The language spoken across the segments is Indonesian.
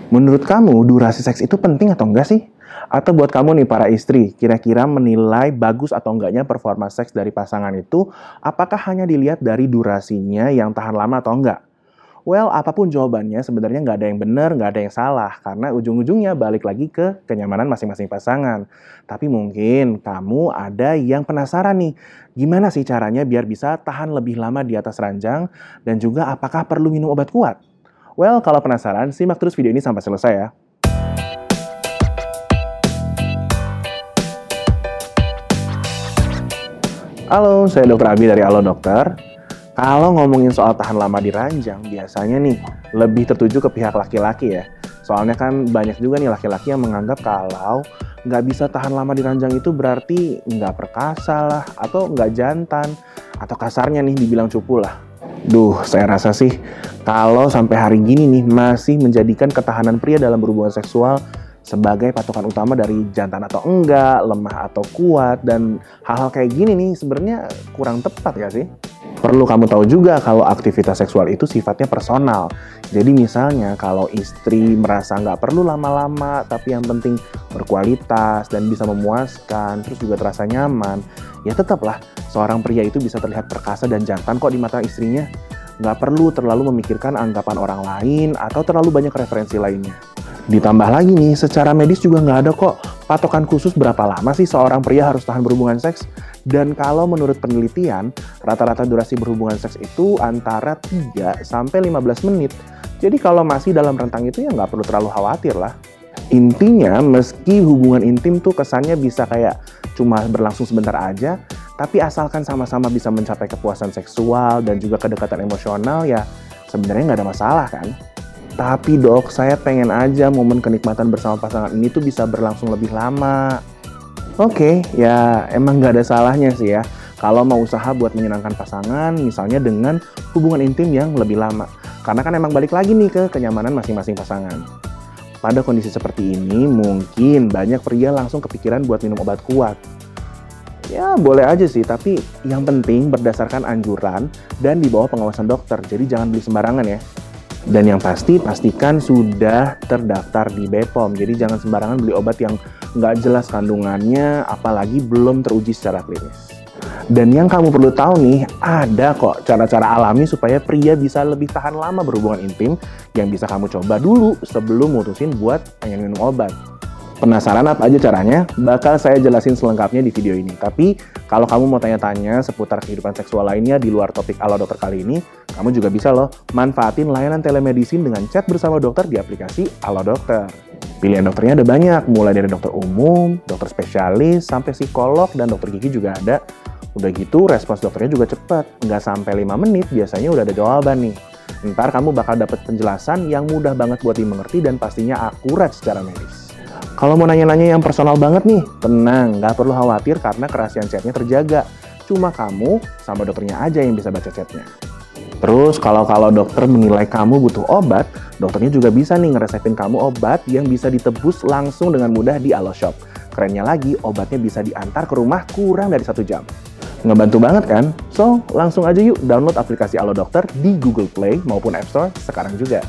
Menurut kamu, durasi seks itu penting atau enggak sih? Atau buat kamu nih para istri, kira-kira menilai bagus atau enggaknya performa seks dari pasangan itu, apakah hanya dilihat dari durasinya yang tahan lama atau enggak? Well, apapun jawabannya sebenarnya nggak ada yang benar, nggak ada yang salah. Karena ujung-ujungnya balik lagi ke kenyamanan masing-masing pasangan. Tapi mungkin kamu ada yang penasaran nih, gimana sih caranya biar bisa tahan lebih lama di atas ranjang, dan juga apakah perlu minum obat kuat? Well, kalau penasaran, simak terus video ini sampai selesai ya. Halo, saya Dr. Abi dari Halo Dokter. Kalau ngomongin soal tahan lama di ranjang, biasanya nih lebih tertuju ke pihak laki-laki ya. Soalnya kan banyak juga nih laki-laki yang menganggap kalau nggak bisa tahan lama di ranjang itu berarti nggak perkasa lah, atau nggak jantan, atau kasarnya nih dibilang cupu lah. Duh, saya rasa sih kalau sampai hari gini nih masih menjadikan ketahanan pria dalam berhubungan seksual sebagai patokan utama dari jantan atau enggak, lemah atau kuat, dan hal-hal kayak gini nih sebenarnya kurang tepat ya sih? Perlu kamu tahu juga kalau aktivitas seksual itu sifatnya personal. Jadi misalnya kalau istri merasa nggak perlu lama-lama, tapi yang penting berkualitas dan bisa memuaskan, terus juga terasa nyaman, ya tetaplah seorang pria itu bisa terlihat perkasa dan jantan kok di mata istrinya. Nggak perlu terlalu memikirkan anggapan orang lain atau terlalu banyak referensi lainnya. Ditambah lagi nih, secara medis juga nggak ada kok patokan khusus berapa lama sih seorang pria harus tahan berhubungan seks. Dan kalau menurut penelitian, rata-rata durasi berhubungan seks itu antara 3 sampai 15 menit. Jadi kalau masih dalam rentang itu ya nggak perlu terlalu khawatir lah. Intinya, meski hubungan intim tuh kesannya bisa kayak cuma berlangsung sebentar aja, tapi asalkan sama-sama bisa mencapai kepuasan seksual dan juga kedekatan emosional, ya sebenarnya nggak ada masalah kan? Tapi dok, saya pengen aja momen kenikmatan bersama pasangan ini tuh bisa berlangsung lebih lama. Oke, ya emang nggak ada salahnya sih ya kalau mau usaha buat menyenangkan pasangan, misalnya dengan hubungan intim yang lebih lama. Karena kan emang balik lagi nih ke kenyamanan masing-masing pasangan. Pada kondisi seperti ini, mungkin banyak pria langsung kepikiran buat minum obat kuat. Ya boleh aja sih, tapi yang penting berdasarkan anjuran dan di bawah pengawasan dokter, jadi jangan beli sembarangan ya. Dan yang pasti, pastikan sudah terdaftar di BPOM. Jadi jangan sembarangan beli obat yang nggak jelas kandungannya, apalagi belum teruji secara klinis. Dan yang kamu perlu tahu nih, ada kok cara-cara alami supaya pria bisa lebih tahan lama berhubungan intim yang bisa kamu coba dulu sebelum mutusin buat pengen minum obat. Penasaran apa aja caranya? Bakal saya jelasin selengkapnya di video ini. Tapi kalau kamu mau tanya-tanya seputar kehidupan seksual lainnya di luar topik Halo Dokter kali ini, kamu juga bisa loh manfaatin layanan telemedicine dengan chat bersama dokter di aplikasi Halo Dokter. Pilihan dokternya ada banyak, mulai dari dokter umum, dokter spesialis, sampai psikolog, dan dokter gigi juga ada. Udah gitu, respons dokternya juga cepat. Nggak sampai 5 menit, biasanya udah ada jawaban nih. Ntar kamu bakal dapet penjelasan yang mudah banget buat dimengerti dan pastinya akurat secara medis. Kalau mau nanya-nanya yang personal banget nih, tenang, nggak perlu khawatir karena kerahasiaan chatnya terjaga. Cuma kamu sama dokternya aja yang bisa baca chatnya. Terus kalau dokter menilai kamu butuh obat, dokternya juga bisa nih ngeresepin kamu obat yang bisa ditebus langsung dengan mudah di Halo Shop. Kerennya lagi, obatnya bisa diantar ke rumah kurang dari 1 jam. Ngebantu banget kan? So, langsung aja yuk download aplikasi Halo Dokter di Google Play maupun App Store sekarang juga.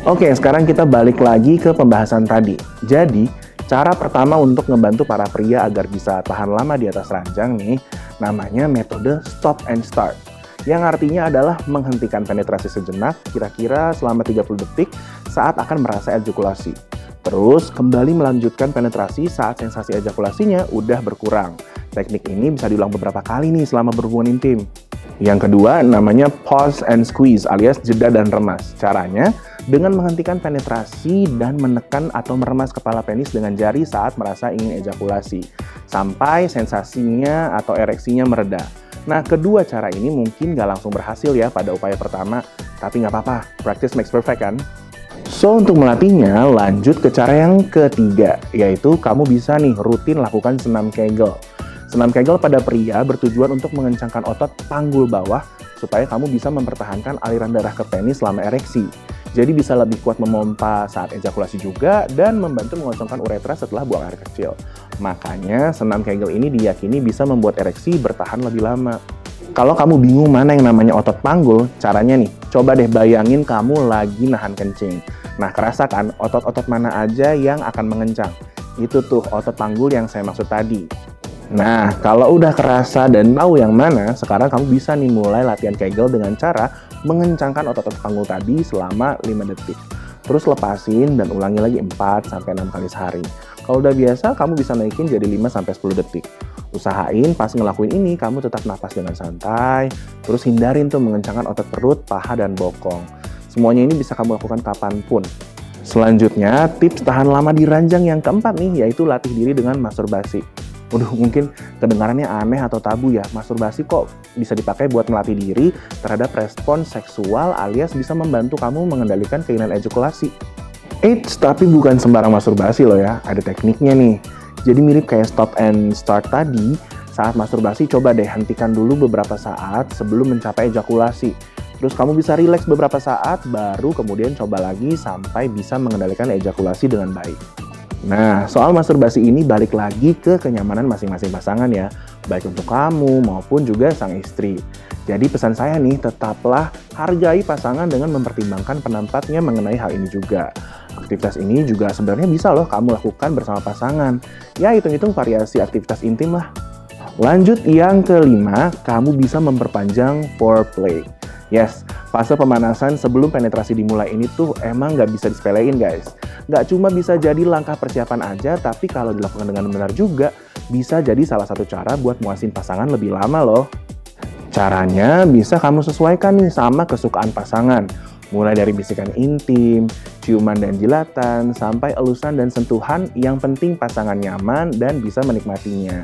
Oke, sekarang kita balik lagi ke pembahasan tadi. Jadi, cara pertama untuk ngebantu para pria agar bisa tahan lama di atas ranjang nih, namanya metode stop and start. Yang artinya adalah menghentikan penetrasi sejenak, kira-kira selama 30 detik saat akan merasa ejakulasi. Terus, kembali melanjutkan penetrasi saat sensasi ejakulasinya udah berkurang. Teknik ini bisa diulang beberapa kali nih selama berhubungan intim. Yang kedua, namanya pause and squeeze alias jeda dan remas. Caranya, dengan menghentikan penetrasi dan menekan atau meremas kepala penis dengan jari saat merasa ingin ejakulasi, sampai sensasinya atau ereksinya mereda. Nah, kedua cara ini mungkin nggak langsung berhasil ya pada upaya pertama, tapi nggak apa-apa, practice makes perfect kan? So, untuk melatihnya, lanjut ke cara yang ketiga, yaitu kamu bisa nih rutin lakukan senam Kegel. Senam Kegel pada pria bertujuan untuk mengencangkan otot panggul bawah supaya kamu bisa mempertahankan aliran darah ke penis selama ereksi. Jadi bisa lebih kuat memompa saat ejakulasi juga dan membantu mengosongkan uretra setelah buang air kecil. Makanya senam Kegel ini diyakini bisa membuat ereksi bertahan lebih lama. Kalau kamu bingung mana yang namanya otot panggul, caranya nih, coba deh bayangin kamu lagi nahan kencing. Nah, kerasa kan otot-otot mana aja yang akan mengencang? Itu tuh otot panggul yang saya maksud tadi. Nah, kalau udah kerasa dan tahu yang mana, sekarang kamu bisa nih mulai latihan Kegel dengan cara mengencangkan otot-otot panggul tadi selama 5 detik. Terus lepasin dan ulangi lagi 4-6 kali sehari. Kalau udah biasa, kamu bisa naikin jadi 5-10 detik. Usahain pas ngelakuin ini, kamu tetap napas dengan santai, terus hindarin tuh mengencangkan otot perut, paha, dan bokong. Semuanya ini bisa kamu lakukan kapanpun. Selanjutnya, tips tahan lama di ranjang yang keempat nih, yaitu latih diri dengan masturbasi. Waduh, mungkin kedengarannya aneh atau tabu ya, masturbasi kok bisa dipakai buat melatih diri terhadap respon seksual alias bisa membantu kamu mengendalikan keinginan ejakulasi. Eits, tapi bukan sembarang masturbasi loh ya, ada tekniknya nih. Jadi mirip kayak stop and start tadi, saat masturbasi coba deh hentikan dulu beberapa saat sebelum mencapai ejakulasi. Terus kamu bisa rileks beberapa saat, baru kemudian coba lagi sampai bisa mengendalikan ejakulasi dengan baik. Nah, soal masturbasi ini balik lagi ke kenyamanan masing-masing pasangan ya, baik untuk kamu maupun juga sang istri. Jadi pesan saya nih, tetaplah hargai pasangan dengan mempertimbangkan pendapatnya mengenai hal ini juga. Aktivitas ini juga sebenarnya bisa loh kamu lakukan bersama pasangan. Ya, hitung-hitung variasi aktivitas intim lah. Lanjut yang kelima, kamu bisa memperpanjang foreplay. Yes, fase pemanasan sebelum penetrasi dimulai ini tuh emang nggak bisa disepelein guys. Nggak cuma bisa jadi langkah persiapan aja, tapi kalau dilakukan dengan benar juga, bisa jadi salah satu cara buat muasin pasangan lebih lama loh. Caranya bisa kamu sesuaikan nih sama kesukaan pasangan. Mulai dari bisikan intim, ciuman dan jilatan, sampai elusan dan sentuhan, yang penting pasangan nyaman dan bisa menikmatinya.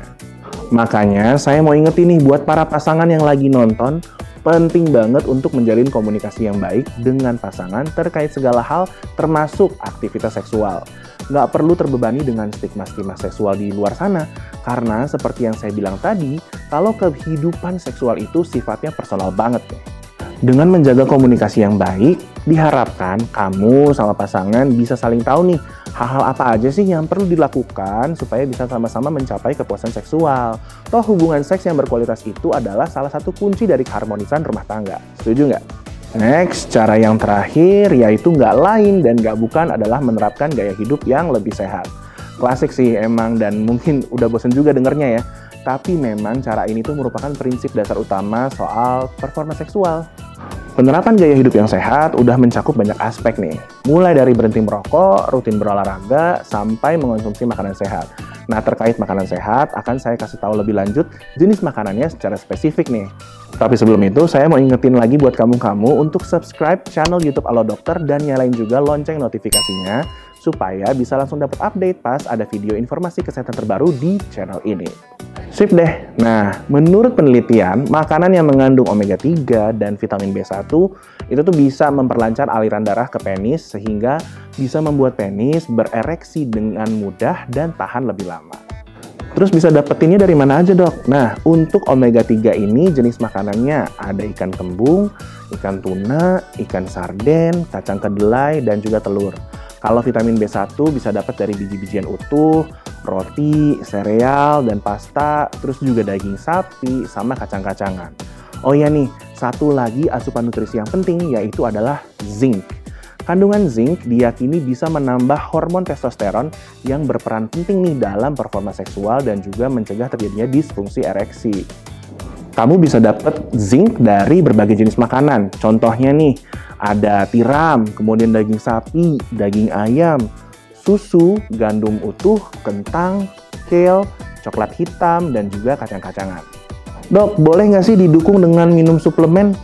Makanya saya mau ingetin nih buat para pasangan yang lagi nonton, penting banget untuk menjalin komunikasi yang baik dengan pasangan terkait segala hal termasuk aktivitas seksual. Nggak perlu terbebani dengan stigma-stigma seksual di luar sana, karena seperti yang saya bilang tadi, kalau kehidupan seksual itu sifatnya personal banget nih. Dengan menjaga komunikasi yang baik, diharapkan kamu sama pasangan bisa saling tahu nih, hal-hal apa aja sih yang perlu dilakukan supaya bisa sama-sama mencapai kepuasan seksual. Toh hubungan seks yang berkualitas itu adalah salah satu kunci dari keharmonisan rumah tangga. Setuju nggak? Next, cara yang terakhir yaitu nggak lain dan nggak bukan adalah menerapkan gaya hidup yang lebih sehat. Klasik sih emang dan mungkin udah bosen juga dengernya ya. Tapi memang cara ini tuh merupakan prinsip dasar utama soal performa seksual. Penerapan gaya hidup yang sehat udah mencakup banyak aspek nih. Mulai dari berhenti merokok, rutin berolahraga, sampai mengonsumsi makanan sehat. Nah, terkait makanan sehat, akan saya kasih tahu lebih lanjut jenis makanannya secara spesifik nih. Tapi sebelum itu, saya mau ingetin lagi buat kamu untuk subscribe channel YouTube Alo Dokter dan nyalain juga lonceng notifikasinya supaya bisa langsung dapat update pas ada video informasi kesehatan terbaru di channel ini. Sip deh. Nah, menurut penelitian, makanan yang mengandung omega 3 dan vitamin B1 itu tuh bisa memperlancar aliran darah ke penis sehingga bisa membuat penis berereksi dengan mudah dan tahan lebih lama. Terus bisa dapetinnya dari mana aja dok? Nah, untuk omega 3 ini jenis makanannya ada ikan kembung, ikan tuna, ikan sarden, kacang kedelai, dan juga telur. Kalau vitamin B1 bisa dapat dari biji-bijian utuh, roti, sereal, dan pasta, terus juga daging sapi, sama kacang-kacangan. Oh iya nih, satu lagi asupan nutrisi yang penting yaitu adalah zinc. Kandungan zinc diyakini bisa menambah hormon testosteron yang berperan penting nih dalam performa seksual dan juga mencegah terjadinya disfungsi ereksi. Kamu bisa dapat zinc dari berbagai jenis makanan. Contohnya nih, ada tiram, kemudian daging sapi, daging ayam, susu, gandum utuh, kentang, kale, coklat hitam, dan juga kacang-kacangan. Dok, boleh nggak sih didukung dengan minum suplemen?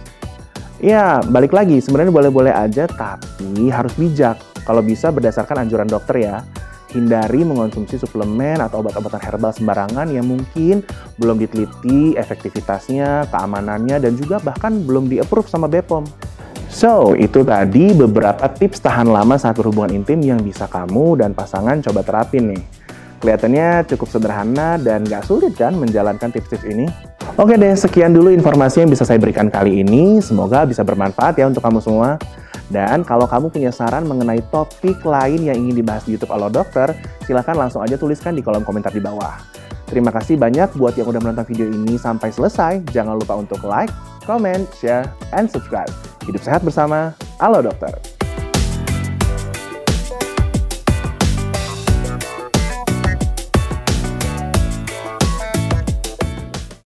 Ya, balik lagi, sebenarnya boleh-boleh aja, tapi harus bijak. Kalau bisa berdasarkan anjuran dokter ya. Hindari mengonsumsi suplemen atau obat-obatan herbal sembarangan yang mungkin belum diteliti efektivitasnya, keamanannya, dan juga bahkan belum di-approve sama BPOM. So, itu tadi beberapa tips tahan lama saat berhubungan intim yang bisa kamu dan pasangan coba terapin nih. Kelihatannya cukup sederhana dan gak sulit kan menjalankan tips-tips ini? Oke deh, sekian dulu informasi yang bisa saya berikan kali ini. Semoga bisa bermanfaat ya untuk kamu semua. Dan kalau kamu punya saran mengenai topik lain yang ingin dibahas di YouTube Alo Dokter, silahkan langsung aja tuliskan di kolom komentar di bawah. Terima kasih banyak buat yang udah menonton video ini sampai selesai. Jangan lupa untuk like, comment, share, and subscribe. Hidup sehat bersama Alo Dokter.